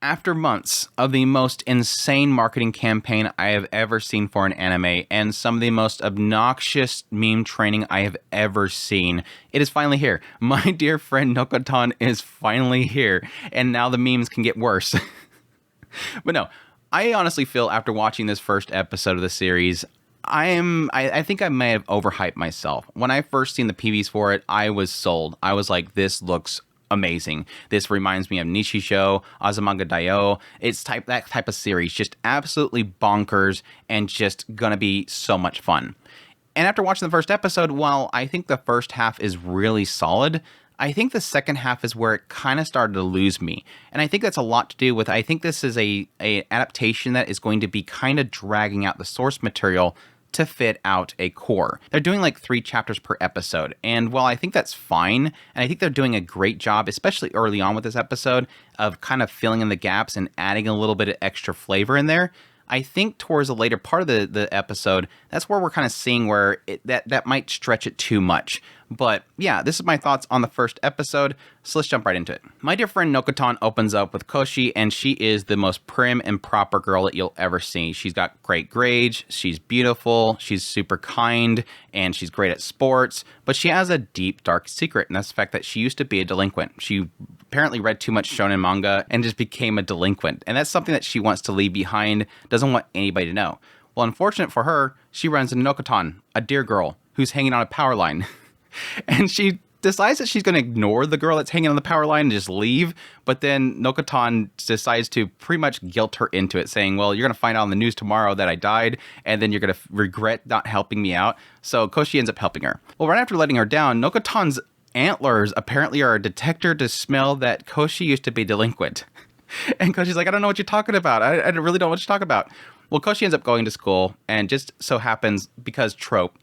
After months of the most insane marketing campaign I have ever seen for an anime and some of the most obnoxious meme training I have ever seen, it is finally here. My dear friend Nokotan is finally here, and now the memes can get worse. But no, I honestly feel after watching this first episode of the series, I think I may have overhyped myself. When I first seen the PVs for it, I was sold. I was like, this looks amazing. This reminds me of Nishisho, Azumanga Daioh. It's that type of series, just absolutely bonkers and just gonna be so much fun. And after watching the first episode, while I think the first half is really solid, I think the second half is where it kind of started to lose me. And I think that's a lot to do with, I think this is a adaptation that is going to be kind of dragging out the source material to fit out a core. They're doing like 3 chapters per episode. And while I think that's fine, and I think they're doing a great job, especially early on with this episode, of kind of filling in the gaps and adding a little bit of extra flavor in there, I think towards the later part of the episode, that's where we're kind of seeing where that might stretch it too much. But yeah, this is my thoughts on the first episode, so let's jump right into it. My dear friend Nokotan opens up with Koshi, and she is the most prim and proper girl that you'll ever see. She's got great grades, she's beautiful, she's super kind, and she's great at sports, but she has a deep, dark secret, and that's the fact that she used to be a delinquent. She apparently read too much shonen manga and just became a delinquent, and that's something that she wants to leave behind, doesn't want anybody to know. Well, unfortunate for her, she runs into Nokotan, a dear girl, who's hanging on a power line. And she decides that she's going to ignore the girl that's hanging on the power line and just leave. But then Nokotan decides to pretty much guilt her into it, saying, well, you're going to find out on the news tomorrow that I died, and then you're going to regret not helping me out. So Koshi ends up helping her. Well, right after letting her down, Nokotan's antlers apparently are a detector to smell that Koshi used to be delinquent. And Koshi's like, I don't know what you're talking about. I really don't know what you're talking about. Well, Koshi ends up going to school, and just so happens, because trope,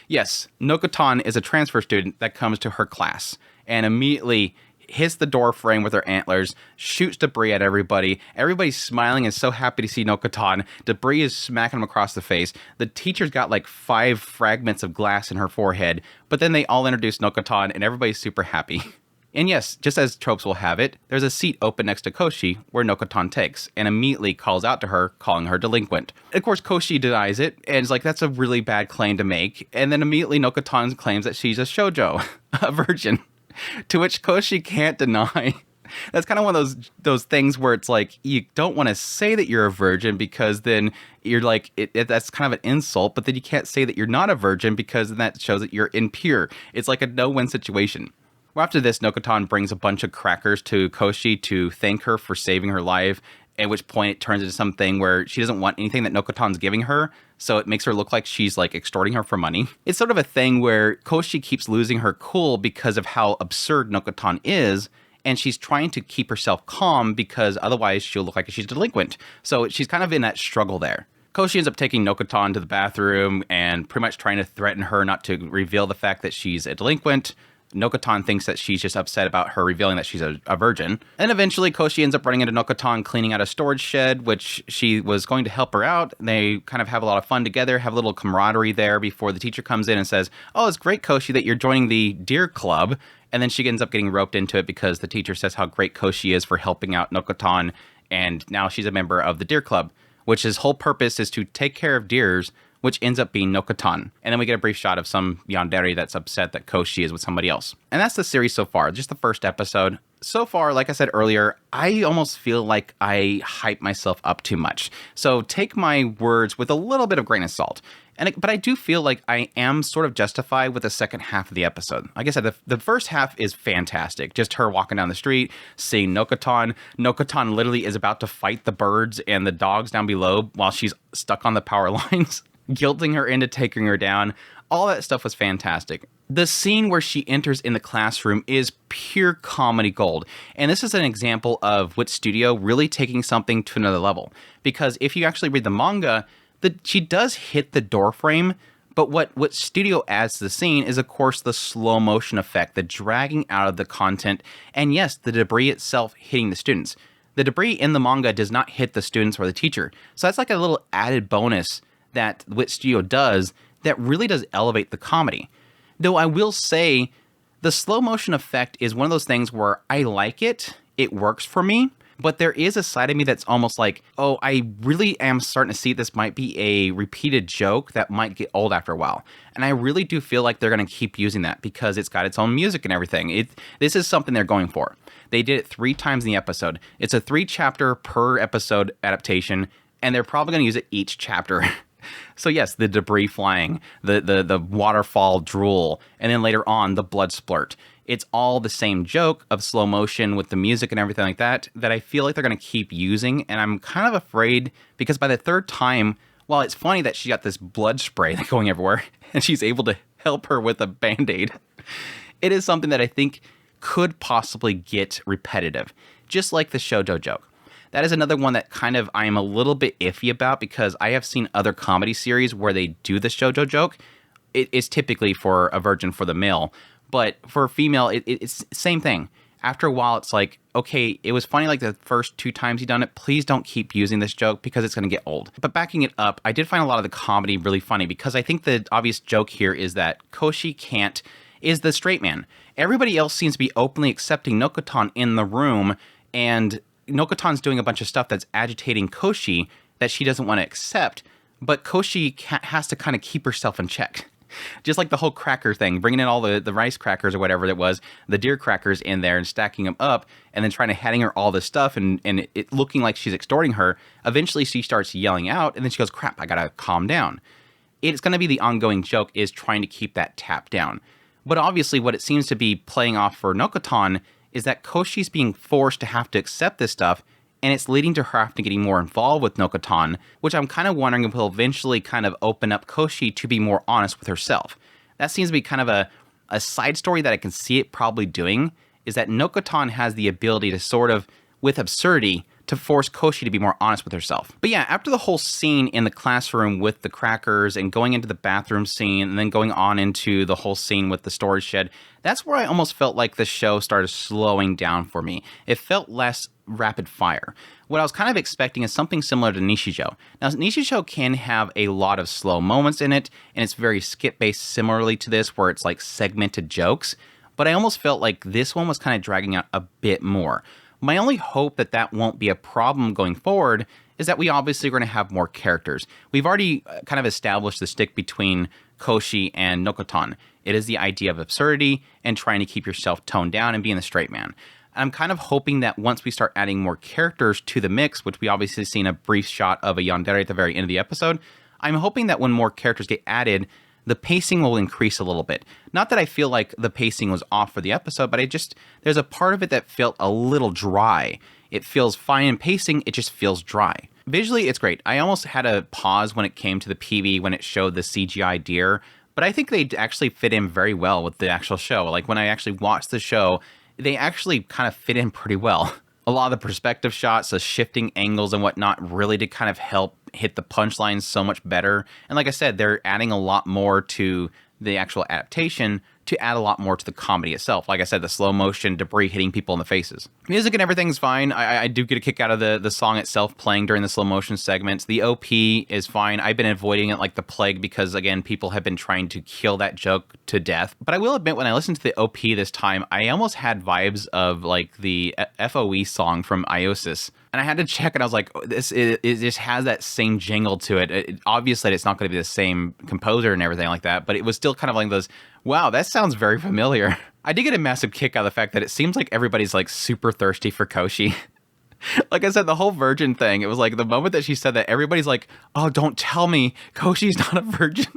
yes, Nokotan is a transfer student that comes to her class and immediately hits the door frame with her antlers, shoots debris at everybody. Everybody's smiling and so happy to see Nokotan. Debris is smacking him across the face. The teacher's got like 5 fragments of glass in her forehead, but then they all introduce Nokotan and everybody's super happy. And yes, just as tropes will have it, there's a seat open next to Koshi where Nokotan takes and immediately calls out to her, calling her delinquent. Of course, Koshi denies it and is like, that's a really bad claim to make. And then immediately Nokotan claims that she's a shoujo, a virgin, to which Koshi can't deny. That's kind of one of those things where it's like, you don't want to say that you're a virgin because then you're like, that's kind of an insult, but then you can't say that you're not a virgin because then that shows that you're impure. It's like a no-win situation. Well, after this, Nokotan brings a bunch of crackers to Koshi to thank her for saving her life, at which point it turns into something where she doesn't want anything that Nokotan's giving her, so it makes her look like she's like extorting her for money. It's sort of a thing where Koshi keeps losing her cool because of how absurd Nokotan is, and she's trying to keep herself calm because otherwise she'll look like she's delinquent. So she's kind of in that struggle there. Koshi ends up taking Nokotan to the bathroom and pretty much trying to threaten her not to reveal the fact that she's a delinquent. Nokotan thinks that she's just upset about her revealing that she's a virgin. And eventually Koshi ends up running into Nokotan cleaning out a storage shed, which she was going to help her out. They kind of have a lot of fun together, have a little camaraderie there before the teacher comes in and says, oh, it's great, Koshi, that you're joining the Deer Club. And then she ends up getting roped into it because the teacher says how great Koshi is for helping out Nokotan. And now she's a member of the Deer Club, which his whole purpose is to take care of deers, which ends up being Nokotan. And then we get a brief shot of some yandere that's upset that Koshi is with somebody else. And that's the series so far, just the first episode. So far, like I said earlier, I almost feel like I hype myself up too much. So take my words with a little bit of grain of salt. But I do feel like I am sort of justified with the second half of the episode. Like I said, the first half is fantastic. Just her walking down the street, seeing Nokotan. Nokotan literally is about to fight the birds and the dogs down below while she's stuck on the power lines, guilting her into taking her down. All that stuff was fantastic. The scene where she enters in the classroom is pure comedy gold. And this is an example of Wit Studio really taking something to another level. Because if you actually read the manga, she does hit the door frame, but what Studio adds to the scene is, of course, the slow motion effect, the dragging out of the content, and yes, the debris itself hitting the students. The debris in the manga does not hit the students or the teacher. So that's like a little added bonus that Wit Studio does that really does elevate the comedy. Though I will say, the slow motion effect is one of those things where I like it, it works for me, But there is a side of me that's almost like, oh, I really am starting to see this might be a repeated joke that might get old after a while. And I really do feel like they're going to keep using that because it's got its own music and everything. This is something they're going for. They did it 3 times in the episode. It's a 3-chapter per episode adaptation, and they're probably going to use it each chapter. So yes, the debris flying, the waterfall drool, and then later on, the blood splurt. It's all the same joke of slow motion with the music and everything like that I feel like they're going to keep using. And I'm kind of afraid because by the 3rd time, while it's funny that she got this blood spray going everywhere and she's able to help her with a Band-Aid, it is something that I think could possibly get repetitive, just like the shoujo joke. That is another one that kind of I am a little bit iffy about because I have seen other comedy series where they do the shoujo joke. It's typically for a virgin for the male, but for a female, it's the same thing. After a while, it's like, okay, it was funny like the first 2 times you done it. Please don't keep using this joke because it's going to get old. But backing it up, I did find a lot of the comedy really funny because I think the obvious joke here is that Koshi is the straight man. Everybody else seems to be openly accepting Nokotan in the room, and Nokotan's doing a bunch of stuff that's agitating Koshi that she doesn't want to accept, but Koshi has to kind of keep herself in check. Just like the whole cracker thing, bringing in all the rice crackers or whatever it was, the deer crackers in there and stacking them up and then trying to handing her all this stuff and it looking like she's extorting her. Eventually she starts yelling out and then she goes, crap, I gotta calm down. It's going to be the ongoing joke is trying to keep that tap down. But obviously what it seems to be playing off for Nokotan is that Koshi's being forced to have to accept this stuff, and it's leading to her having to getting more involved with Nokotan, which I'm kind of wondering if will eventually kind of open up Koshi to be more honest with herself. That seems to be kind of a side story that I can see it probably doing, is that Nokotan has the ability to sort of, with absurdity, to force Koshi to be more honest with herself. But yeah, after the whole scene in the classroom with the crackers and going into the bathroom scene and then going on into the whole scene with the storage shed, that's where I almost felt like the show started slowing down for me. It felt less rapid fire. What I was kind of expecting is something similar to Nishijo. Now, Nishijo can have a lot of slow moments in it, and it's very skit-based similarly to this, where it's like segmented jokes, but I almost felt like this one was kind of dragging out a bit more. My only hope that that won't be a problem going forward is that we obviously are going to have more characters. We've already kind of established the stick between Koshi and Nokotan. It is the idea of absurdity and trying to keep yourself toned down and being the straight man. I'm kind of hoping that once we start adding more characters to the mix, which we obviously seen a brief shot of a yandere at the very end of the episode, I'm hoping that when more characters get added, the pacing will increase a little bit. Not that I feel like the pacing was off for the episode, but there's a part of it that felt a little dry. It feels fine in pacing, it just feels dry. Visually, it's great. I almost had a pause when it came to the PV when it showed the CGI deer, but I think they actually fit in very well with the actual show. Like when I actually watched the show, they actually kind of fit in pretty well. A lot of the perspective shots, the shifting angles and whatnot really did kind of help hit the punchlines so much better. And like I said, they're adding a lot more to the actual adaptation to add a lot more to the comedy itself. Like I said, the slow motion debris hitting people in the faces. Music and everything's fine. I do get a kick out of the song itself playing during the slow motion segments. The OP is fine. I've been avoiding it like the plague because, again, people have been trying to kill that joke to death. But I will admit, when I listened to the OP this time, I almost had vibes of like the FOE song from Iosis. And I had to check, and I was like, oh, it just has that same jingle to it. Obviously, it's not going to be the same composer and everything like that, but it was still kind of like those, wow, that sounds very familiar. I did get a massive kick out of the fact that it seems like everybody's like super thirsty for Koshi. Like I said, the whole virgin thing, it was like the moment that she said that, everybody's like, oh, don't tell me Koshi's not a virgin.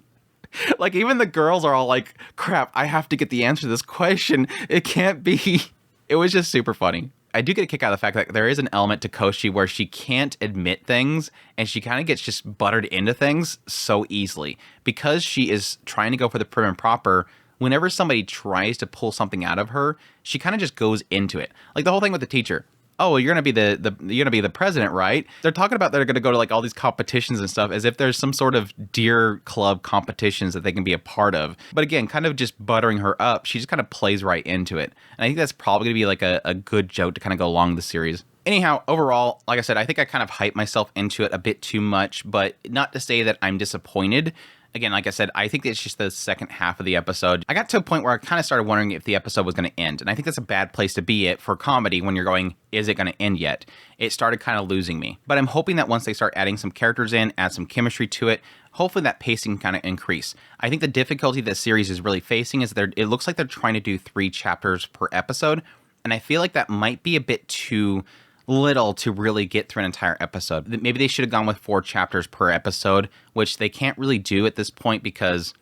Like even the girls are all like, crap, I have to get the answer to this question. It can't be. It was just super funny. I do get a kick out of the fact that there is an element to Koshi where she can't admit things and she kind of gets just buttered into things so easily. Because she is trying to go for the prim and proper, whenever somebody tries to pull something out of her, she kind of just goes into it. Like the whole thing with the teacher. Oh, you're gonna be the president, right? They're talking about they're gonna go to like all these competitions and stuff as if there's some sort of deer club competitions that they can be a part of. But again, kind of just buttering her up, she just kind of plays right into it. And I think that's probably gonna be like a good joke to kind of go along the series. Anyhow, overall, like I said, I think I kind of hyped myself into it a bit too much, but not to say that I'm disappointed. Again, like I said, I think it's just the second half of the episode. I got to a point where I kind of started wondering if the episode was going to end. And I think that's a bad place to be at for comedy when you're going, is it going to end yet? It started kind of losing me. But I'm hoping that once they start adding some characters in, add some chemistry to it, hopefully that pacing kind of increase. I think the difficulty this series is really facing is it looks like they're trying to do 3 chapters per episode. And I feel like that might be a bit too little to really get through an entire episode. Maybe they should have gone with 4 chapters per episode, which they can't really do at this point because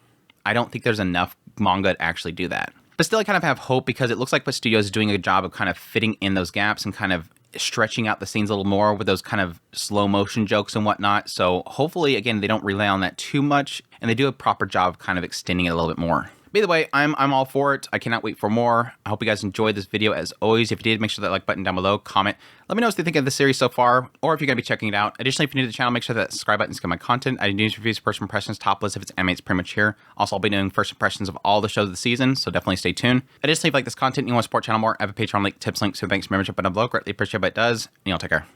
I don't think there's enough manga to actually do that. But still, I kind of have hope because it looks like Wit Studios is doing a good job of kind of fitting in those gaps and kind of stretching out the scenes a little more with those kind of slow motion jokes and whatnot. So hopefully, again, they don't rely on that too much and they do a proper job of kind of extending it a little bit more. But either way, I'm all for it. I cannot wait for more. I hope you guys enjoyed this video. As always, if you did, make sure that like button down below, comment. Let me know what you think of the series so far, or if you're going to be checking it out. Additionally, if you're new to the channel, make sure that subscribe button is my content. I do news, reviews, first impressions, top list if it's anime, it's pretty much here. Also, I'll be doing first impressions of all the shows of the season, so definitely stay tuned. Additionally, if you like this content and you want to support the channel more, I have a Patreon link, tips link, so thanks for membership button below. Greatly appreciate it, but it does. And y'all take care.